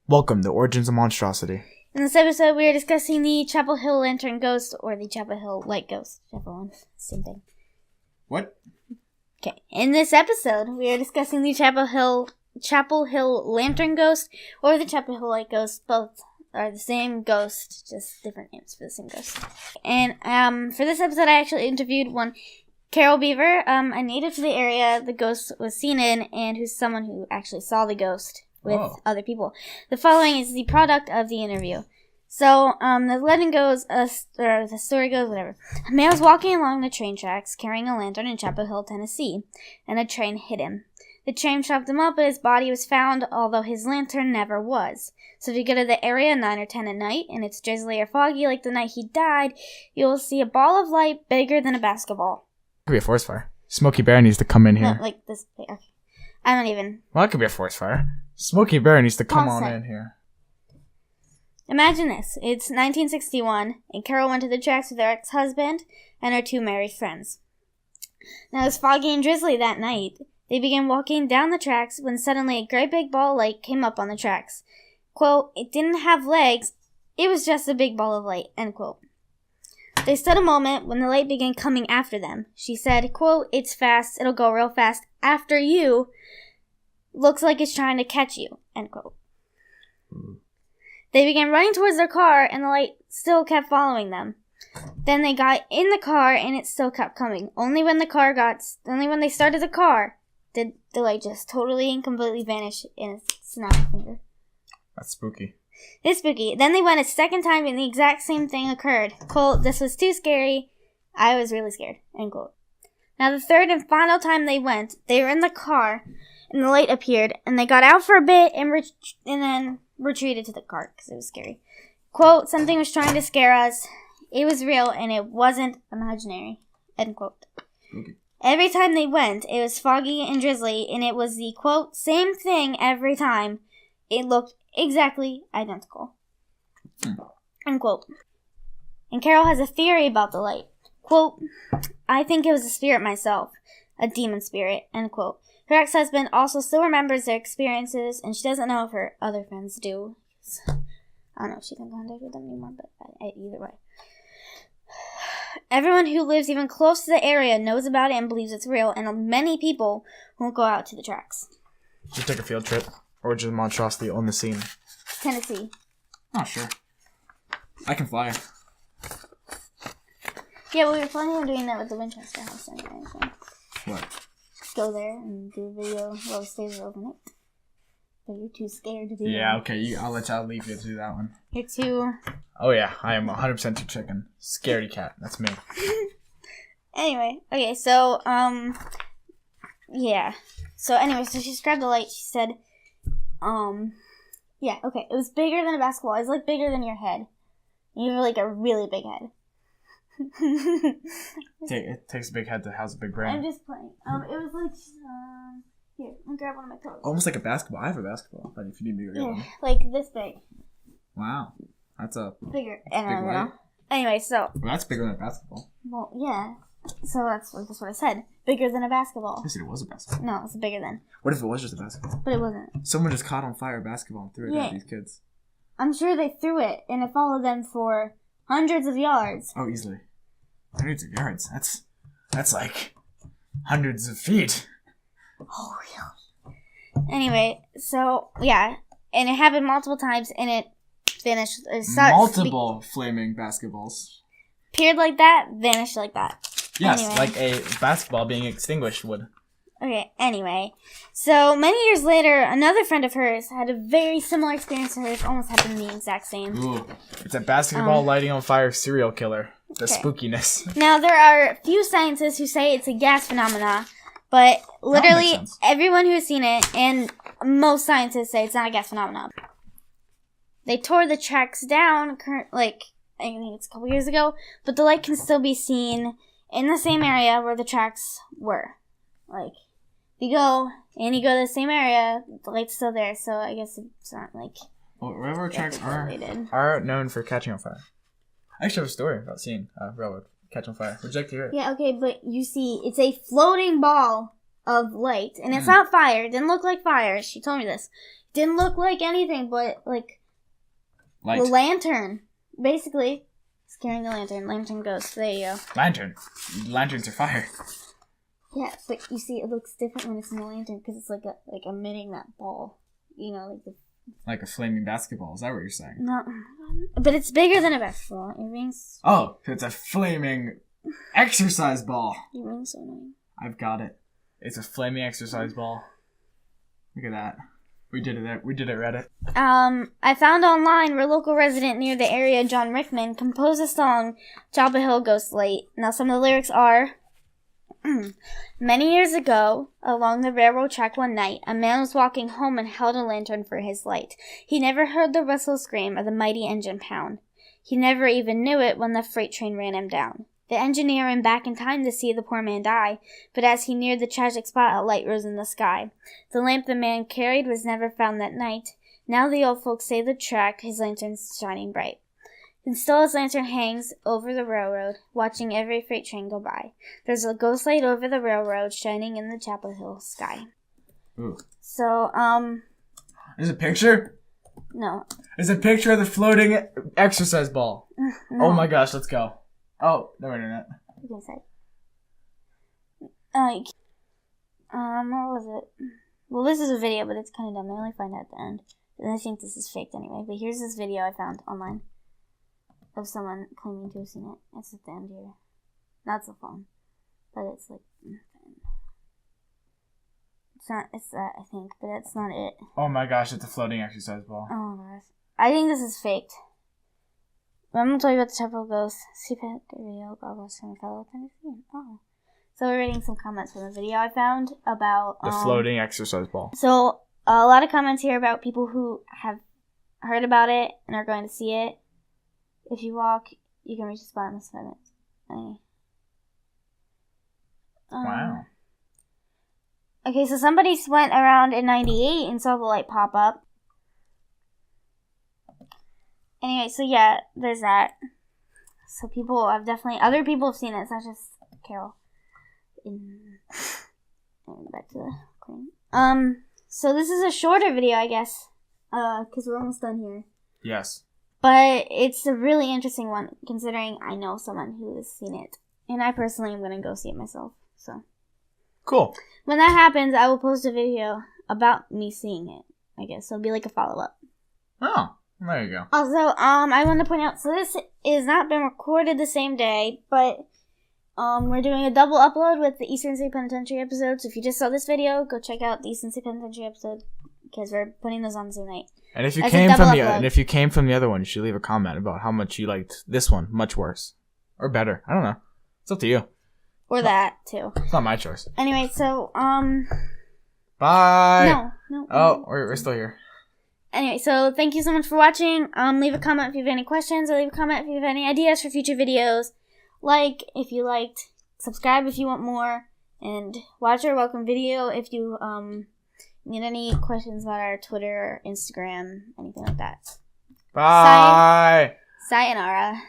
Welcome to Origins of Monstrosity. In this episode, we are discussing the Chapel Hill Lantern Ghost, or the Chapel Hill Light Ghost. Chapel One, same thing. What? Okay, in this episode, we are discussing the Chapel Hill Lantern Ghost, or the Chapel Hill Light Ghost. Both are the same ghost, just different names for the same ghost. And for this episode, I actually interviewed one Carol Beaver, a native to the area the ghost was seen in, and who's someone who actually saw the ghost with other people. The following is the product of the interview. So, the legend goes, or the story goes, whatever. A man was walking along the train tracks carrying a lantern in Chapel Hill, Tennessee, and a train hit him. The train chopped him up, but his body was found, although his lantern never was. So if you go to the area 9 or 10 at night, and it's drizzly or foggy like the night he died, you will see a ball of light bigger than a basketball. Could be a forest fire. Smokey Bear needs to come in here. No, like this. Okay. I don't even. Well, that could be a forest fire. Smokey Bear needs to come on in here. Imagine this. It's 1961, and Carol went to the tracks with her ex-husband and her 2 married friends. Now, it was foggy and drizzly that night. They began walking down the tracks when suddenly a great big ball of light came up on the tracks. Quote, "It didn't have legs. It was just a big ball of light." End quote. They stood a moment when the light began coming after them. She said, quote, "It's fast. It'll go real fast. After you. Looks like it's trying to catch you." End quote. They began running towards their car, and the light still kept following them. Then they got in the car, and it still kept coming. Only when they started the car, did the light just totally and completely vanish in a snap of a finger. That's spooky. It's spooky. Then they went a second time, and the exact same thing occurred. Quote, "This was too scary. I was really scared." End quote. Now, the third and final time they went, they were in the car, and the light appeared, and they got out for a bit and then retreated to the car because it was scary. Quote, "Something was trying to scare us. It was real, and it wasn't imaginary." End quote. Okay. Every time they went, it was foggy and drizzly, and it was the, quote, "same thing every time." It looked exactly identical. End quote. And Carol has a theory about the light. Quote, "I think it was a spirit myself. A demon spirit." End quote. Her ex-husband also still remembers their experiences, and she doesn't know if her other friends do. I don't know if she can contact with them anymore, but either way. Everyone who lives even close to the area knows about it and believes it's real, and many people won't go out to the tracks. Should take a field trip. Origins of Monstrosity on the scene. Tennessee. Oh, sure. I can fly. Yeah, we were planning on doing that with the Winchester house anyway. So. What? Go there and do a video while we stay there overnight. But you're too scared to do that. Yeah, okay. I'll leave you to do that one. You're too... Oh, yeah. I am 100% too chicken. Scaredy cat. That's me. Anyway. Okay, so, yeah. So, anyway, so she described the light. She said, yeah, okay. It was bigger than a basketball. It was, like, bigger than your head. You have, like, a really big head. It takes a big head to house a big brain. I'm just playing. It was like, here, let me grab one of my toys. Almost like a basketball. I have a basketball, but if you need me to get one. Like this big. Wow. That's a bigger. I don't big know. Anyway, so. Well, that's bigger than a basketball. Well, yeah. So that's what I said. Bigger than a basketball. I said it was a basketball. No, it's bigger than. What if it was just a basketball? But it wasn't. Someone just caught on fire a basketball and threw it at these kids. I'm sure they threw it, and it followed them for hundreds of yards. Oh, easily. Hundreds of yards. That's like hundreds of feet. Oh, really? Anyway, so, yeah. And it happened multiple times, and it finished. Multiple flaming basketballs. Appeared like that, vanished like that. Yes, anyway. Like a basketball being extinguished would. Okay, anyway. So, many years later, another friend of hers had a very similar experience to hers. Almost happened the exact same. Ooh. It's a basketball lighting on fire serial killer. The spookiness. Now, there are a few scientists who say it's a gas phenomena, but literally everyone who has seen it, and most scientists say it's not a gas phenomenon. They tore the tracks down, I think it's a couple years ago, but the light can still be seen in the same area where the tracks were. Like, you go to the same area, the light's still there, so I guess it's not like... Well, railroad tracks are known for catching on fire. I actually have a story about seeing a railroad catch on fire. Would you like to hear it? Yeah, okay, but you see, it's a floating ball of light, and it's not fire. It didn't look like fire. She told me this. Didn't look like anything but, like, Light. the lantern. Basically, it's carrying a lantern. Lantern ghost. There you go. Lantern. Lanterns are fire. Yeah, but you see, it looks different when it's in the lantern because it's like emitting that ball. You know, like a flaming basketball. Is that what you're saying? No, but it's bigger than a basketball. You're being. Oh, it's a flaming exercise ball. You're being so annoying. I've got it. It's a flaming exercise ball. Look at that. We did it. Reddit. I found online where local resident near the area, John Rickman, composed a song, Chapel Hill Ghost Light. Now, some of the lyrics are. Many years ago, along the railroad track one night, a man was walking home and held a lantern for his light. He never heard the whistle scream or the mighty engine pound. He never even knew it when the freight train ran him down. The engineer ran back in time to see the poor man die, but as he neared the tragic spot, a light rose in the sky. The lamp the man carried was never found that night. Now the old folks say the track, his lantern's shining bright. And still his lantern hangs over the railroad, watching every freight train go by. There's a ghost light over the railroad, shining in the Chapel Hill sky. Ooh. So, There's a picture? No. There's a picture of the floating exercise ball. No. Oh my gosh, let's go. Oh, no internet. You can say. What was it? Well, this is a video, but it's kind of dumb. I only find out at the end. And I think this is faked anyway. But here's this video I found online of someone claiming to have seen it. It's at the end here. Not so fun. But it's like... It's that, I think. But that's not it. Oh my gosh, it's a floating exercise ball. Oh my gosh. I think this is faked. But I'm going to tell you about the Chapel Ghost. CPAC video, goggles from a fellow Tennessee. Oh. So we're reading some comments from the video I found about... the floating exercise ball. So, a lot of comments here about people who have heard about it and are going to see it. If you walk, you can reach the spot in less than 5 minutes. Wow. Okay, so somebody went around in 98 and saw the light pop up. Anyway, so yeah, there's that. So other people have seen it. It's not just Carol. Back to the queen. So this is a shorter video, I guess, because we're almost done here. Yes. But it's a really interesting one, considering I know someone who has seen it. And I personally am going to go see it myself, so. Cool. When that happens, I will post a video about me seeing it, I guess. So it'll be like a follow-up. Oh, there you go. Also, I want to point out, so this is not been recorded the same day, but we're doing a double upload with the Eastern State Penitentiary episode. So if you just saw this video, go check out the Eastern State Penitentiary episode, because we're putting those on the same night. And if you came from the other one, you should leave a comment about how much you liked this one, much worse or better. I don't know. It's up to you. Or that too. It's not my choice. Anyway, so bye. No. Oh, we're still here. Anyway, so thank you so much for watching. Leave a comment if you have any questions, or leave a comment if you have any ideas for future videos. Like if you liked, subscribe if you want more, and watch our welcome video if you need any questions about our Twitter, Instagram, anything like that. Bye. Sayonara.